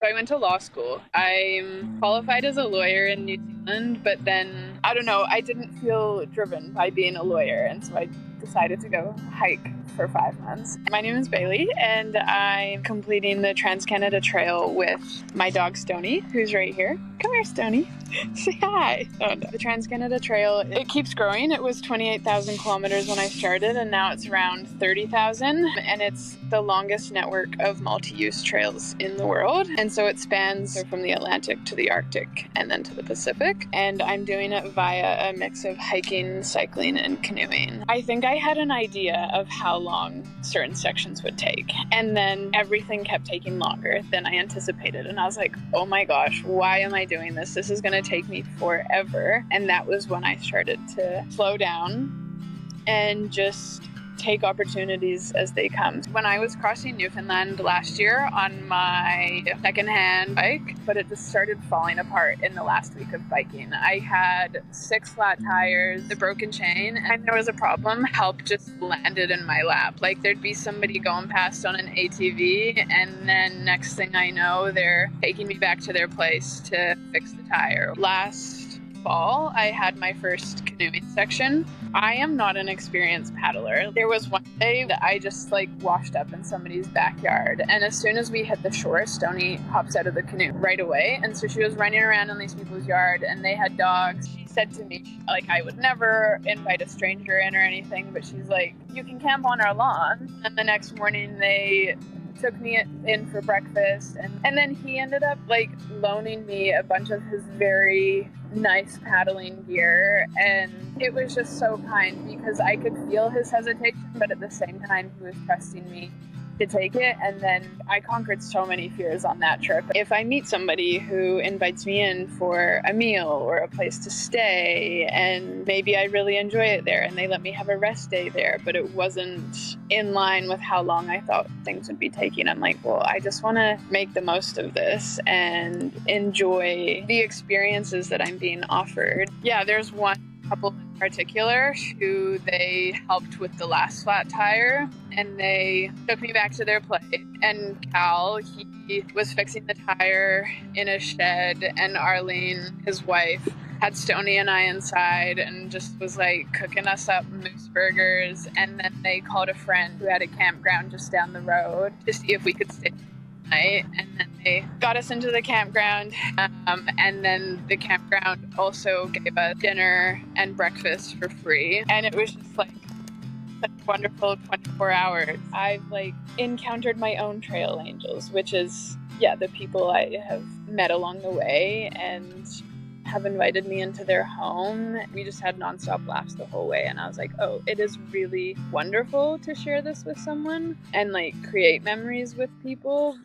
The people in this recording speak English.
So I went to law school. I'm qualified as a lawyer in New Zealand, but then, I don't know, I didn't feel driven by being a lawyer, and so I decided to go hike for 5 months. My name is Bailey, and I'm completing the Trans-Canada Trail with my dog Stoney, who's right here. Come here, Stoney. Say hi. Oh, no. The Trans-Canada Trail, it keeps growing. It was 28,000 kilometers when I started, and now it's around 30,000, and it's the longest network of multi-use trails in the world. And so it spans from the Atlantic to the Arctic and then to the Pacific. And I'm doing it via a mix of hiking, cycling, and canoeing. I think I had an idea of how long certain sections would take, and then everything kept taking longer than I anticipated. And I was like, oh my gosh, why am I doing this? This is going to take me forever. And that was when I started to slow down and just take opportunities as they come. When I was crossing Newfoundland last year on my secondhand bike, but it just started falling apart in the last week of biking. I had 6 flat tires, a broken chain, and there was a problem. Help just landed in my lap. Like there'd be somebody going past on an ATV, and then next thing I know, they're taking me back to their place to fix the tire. Last fall, I had my first canoeing section. I am not an experienced paddler. There was one day that I just washed up in somebody's backyard, and as soon as we hit the shore, Stoney hops out of the canoe right away. And so she was running around in these people's yard, and they had dogs. She said to me, I would never invite a stranger in or anything, but she's like, you can camp on our lawn. And the next morning they took me in for breakfast, and then he ended up loaning me a bunch of his very nice paddling gear, and it was just so kind because I could feel his hesitation, but at the same time he was trusting me to take it. And then I conquered so many fears on that trip. If I meet somebody who invites me in for a meal or a place to stay, and maybe I really enjoy it there and they let me have a rest day there, but it wasn't in line with how long I thought things would be taking, I'm like, well, I just want to make the most of this and enjoy the experiences that I'm being offered. Yeah, there's one couple in particular who they helped with the last flat tire, and they took me back to their place. And Cal, he was fixing the tire in a shed, and Arlene, his wife, had Stoney and I inside and just was cooking us up moose burgers. And then they called a friend who had a campground just down the road to see if we could stay night, and then they got us into the campground, and then the campground also gave us dinner and breakfast for free, and it was just such a wonderful 24 hours. I've encountered my own trail angels, which is the people I have met along the way and have invited me into their home. We just had nonstop laughs the whole way, and I was like, oh, it is really wonderful to share this with someone and create memories with people.